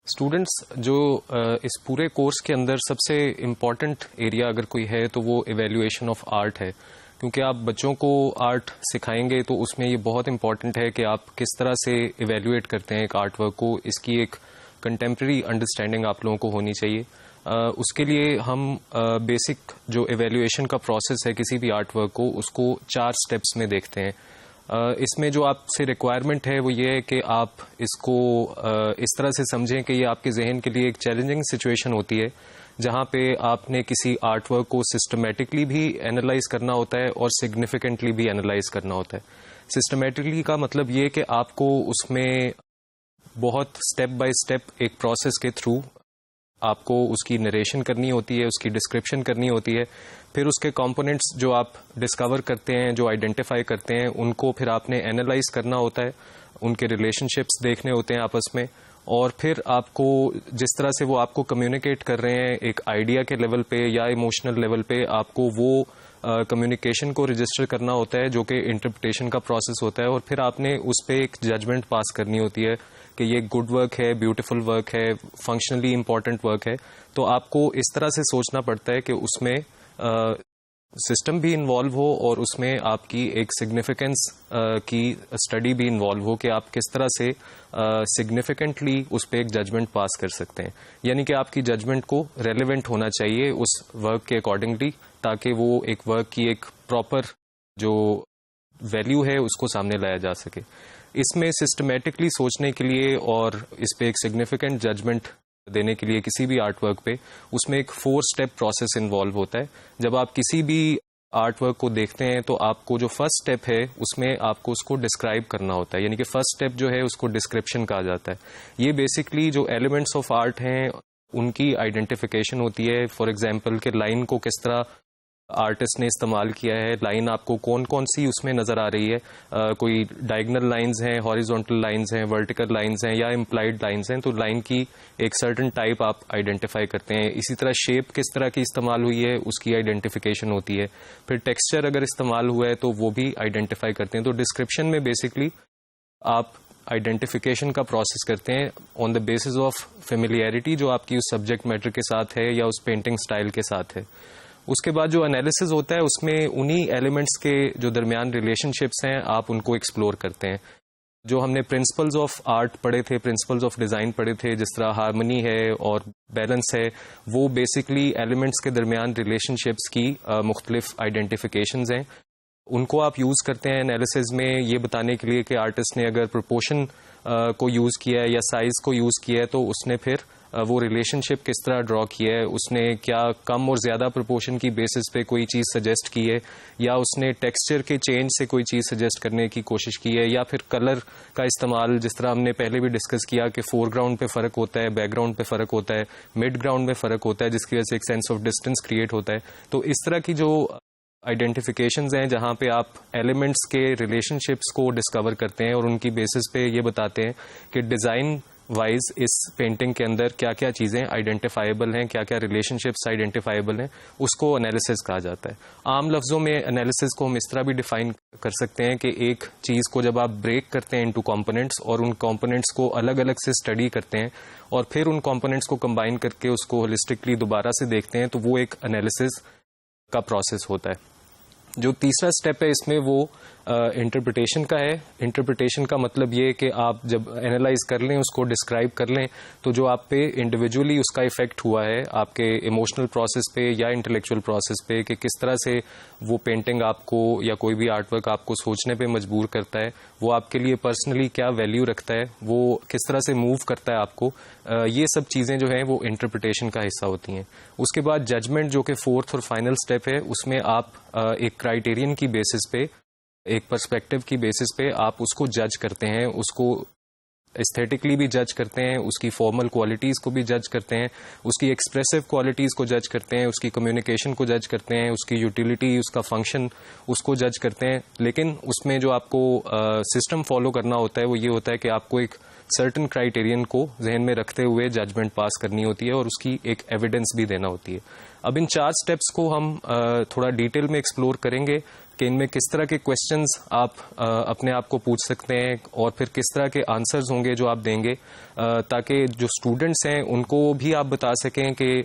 Students जो इस पूरे कोर्स के अंदर सबसे इम्पॉर्टेंट एरिया अगर कोई है तो वो इवेल्युएशन ऑफ आर्ट है, क्योंकि आप बच्चों को आर्ट सिखाएंगे तो उसमें ये बहुत इम्पॉर्टेंट है कि आप किस तरह से इवेल्युएट करते हैं एक आर्ट वर्क को। इसकी एक कंटेम्प्रेरी अंडरस्टैंडिंग आप लोगों को होनी चाहिए। उसके लिए हम बेसिक जो इवेल्युएशन का प्रोसेस है किसी भी आर्ट वर्क को, उसको 4 स्टेप्स में देखते हैं। इसमें जो आपसे रिक्वायरमेंट है वो ये है कि आप इसको इस तरह से समझें कि ये आपके जहन के लिए एक चैलेंजिंग सिचुएशन होती है, जहाँ पे आपने किसी आर्ट वर्क को सिस्टमेटिकली भी एनालाइज करना होता है और सिग्निफिकेंटली भी एनालाइज करना होता है। सिस्टमेटिकली का मतलब ये कि आपको उसमें बहुत स्टेप बाय स्टेप एक प्रोसेस के थ्रू आपको उसकी नरेशन करनी होती है, उसकी डिस्क्रिप्शन करनी होती है। फिर उसके कंपोनेंट्स जो आप डिस्कवर करते हैं, जो आइडेंटिफाई करते हैं, उनको फिर आपने एनालाइज करना होता है, उनके रिलेशनशिप्स देखने होते हैं आपस में, और फिर आपको जिस तरह से वो आपको कम्युनिकेट कर रहे हैं एक आइडिया के लेवल पे या इमोशनल लेवल पे, आपको वो कम्युनिकेशन को रजिस्टर करना होता है जो कि इंटरप्रिटेशन का प्रोसेस होता है। और फिर आपने उस पर एक जजमेंट पास करनी होती है कि ये गुड वर्क है, ब्यूटीफुल वर्क है, फंक्शनली इंपॉर्टेंट वर्क है। तो आपको इस तरह से सोचना पड़ता है कि उसमें सिस्टम भी इन्वॉल्व हो और उसमें आपकी एक सिग्निफिकेंस की स्टडी भी इन्वॉल्व हो कि आप किस तरह से सिग्निफिकेंटली उस पर एक जजमेंट पास कर सकते हैं। यानी कि आपकी जजमेंट को रेलेवेंट होना चाहिए उस वर्क के अकॉर्डिंगली, ताकि वो एक वर्क की एक प्रॉपर जो वैल्यू है उसको सामने लाया जा सके। इसमें सिस्टमेटिकली सोचने के लिए और इस पे एक सिग्निफिकेंट जजमेंट देने के लिए किसी भी आर्ट वर्क पे, उसमें एक 4 स्टेप प्रोसेस इन्वॉल्व होता है। जब आप किसी भी आर्ट वर्क को देखते हैं तो आपको जो फर्स्ट स्टेप है उसमें आपको उसको डिस्क्राइब करना होता है, यानी कि फर्स्ट स्टेप जो है उसको डिस्क्रिप्शन कहा जाता है। ये बेसिकली जो एलिमेंट्स ऑफ आर्ट हैं उनकी आइडेंटिफिकेशन होती है। फॉर एग्जाम्पल कि लाइन को किस तरह आर्टिस्ट ने इस्तेमाल किया है, लाइन आपको कौन कौन सी उसमें नजर आ रही है, कोई डायगोनल लाइंस हैं, हॉरिजॉन्टल लाइंस हैं, वर्टिकल लाइंस हैं या इम्प्लाइड लाइंस हैं। तो लाइन की एक सर्टेन टाइप आप आइडेंटिफाई करते हैं। इसी तरह शेप किस तरह की इस्तेमाल हुई है उसकी आइडेंटिफिकेशन होती है। फिर टेक्सचर अगर इस्तेमाल हुआ है तो वो भी आइडेंटिफाई करते हैं। तो डिस्क्रिप्शन में बेसिकली आप आइडेंटिफिकेशन का प्रोसेस करते हैं on the basis of familiarity जो आपकी उस सब्जेक्ट मैटर के साथ है या उस पेंटिंग स्टाइल के साथ है। उसके बाद जो एनालिसिस होता है उसमें उन्हीं एलिमेंट्स के जो दरमियान रिलेशनशिप्स हैं आप उनको एक्सप्लोर करते हैं। जो हमने प्रिंसिपल्स ऑफ आर्ट पढ़े थे, प्रिंसिपल्स ऑफ डिज़ाइन पढ़े थे, जिस तरह हार्मनी है और बैलेंस है, वो बेसिकली एलिमेंट्स के दरमियान रिलेशनशिप्स की मुख्तलिफ आइडेंटिफिकेशंस हैं। उनको आप यूज़ करते हैं एनालिसिस में ये बताने के लिए कि आर्टिस्ट ने अगर प्रोपोर्शन को यूज़ किया है या साइज़ को यूज़ किया है तो उसने फिर वो रिलेशनशिप किस तरह ड्रॉ किया है, उसने क्या कम और ज़्यादा प्रोपोर्शन की बेसिस पे कोई चीज़ सजेस्ट की है, या उसने टेक्सचर के चेंज से कोई चीज़ सजेस्ट करने की कोशिश की है, या फिर कलर का इस्तेमाल, जिस तरह हमने पहले भी डिस्कस किया कि फोरग्राउंड पे फ़र्क होता है, बैकग्राउंड पे फ़र्क होता है, मिड ग्राउंड में फ़र्क होता है, जिसकी वजह से एक सेंस ऑफ डिस्टेंस क्रिएट होता है। तो इस तरह की जो आइडेंटिफिकेशंस हैं जहाँ पे आप एलिमेंट्स के रिलेशनशिप्स को डिस्कवर करते हैं और उनकी बेसिस पे ये बताते हैं कि डिज़ाइन वाइज इस पेंटिंग के अंदर क्या क्या चीज़ें आइडेंटिफाइबल हैं, क्या क्या रिलेशनशिप्स आइडेंटिफाइबल हैं, उसको एनालिसिस कहा जाता है। आम लफ्ज़ों में एनालिसिस को हम इस तरह भी डिफाइन कर सकते हैं कि एक चीज़ को जब आप ब्रेक करते हैं इनटू कंपोनेंट्स और उन कंपोनेंट्स को अलग अलग से स्टडी करते हैं और फिर उन कंपोनेंट्स को कंबाइन करके उसको होलिस्टिकली दोबारा से देखते हैं, तो वो एक एनालिसिस का प्रोसेस होता है। जो तीसरा स्टेप है इसमें वो इंटरप्रिटेशन का है। इंटरप्रिटेशन का मतलब ये कि आप जब एनालाइज कर लें, उसको डिस्क्राइब कर लें, तो जो आप पे इंडिविजुअली उसका इफेक्ट हुआ है आपके इमोशनल प्रोसेस पे या इंटेलेक्चुअल प्रोसेस पे, कि किस तरह से वो पेंटिंग आपको या कोई भी आर्ट वर्क आपको सोचने पे मजबूर करता है, वो आपके लिए पर्सनली क्या वैल्यू रखता है, वो किस तरह से मूव करता है आपको, ये सब चीज़ें जो हैं वो इंटरप्रिटेशन का हिस्सा होती हैं। उसके बाद जजमेंट जो कि 4th और फाइनल स्टेप है, उसमें आप एक क्राइटेरियन की बेसिस पे, एक पर्सपेक्टिव की बेसिस पे आप उसको जज करते हैं, उसको एस्थेटिकली भी जज करते हैं, उसकी फॉर्मल क्वालिटीज़ को भी जज करते हैं, उसकी एक्सप्रेसिव क्वालिटीज़ को जज करते हैं, उसकी कम्युनिकेशन को जज करते हैं, उसकी यूटिलिटी, उसका फंक्शन, उसको जज करते हैं। लेकिन उसमें जो आपको सिस्टम फॉलो करना होता है वो ये होता है कि आपको एक सर्टन क्राइटेरियन को जहन में रखते हुए जजमेंट पास करनी होती है और उसकी एक एविडेंस भी देना होती है। अब इन 4 स्टेप्स को हम थोड़ा डिटेल में एक्सप्लोर करेंगे कि इनमें किस तरह के क्वेश्चंस आप अपने आप को पूछ सकते हैं और फिर किस तरह के आंसर्स होंगे जो आप देंगे, ताकि जो स्टूडेंट्स हैं उनको भी आप बता सकें कि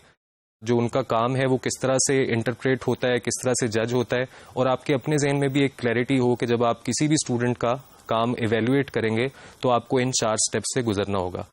जो उनका काम है वो किस तरह से इंटरप्रेट होता है, किस तरह से जज होता है, और आपके अपने जहन में भी एक क्लैरिटी हो कि जब आप किसी भी स्टूडेंट का काम इवेल्युएट करेंगे तो आपको इन 4 स्टेप्स से गुजरना होगा।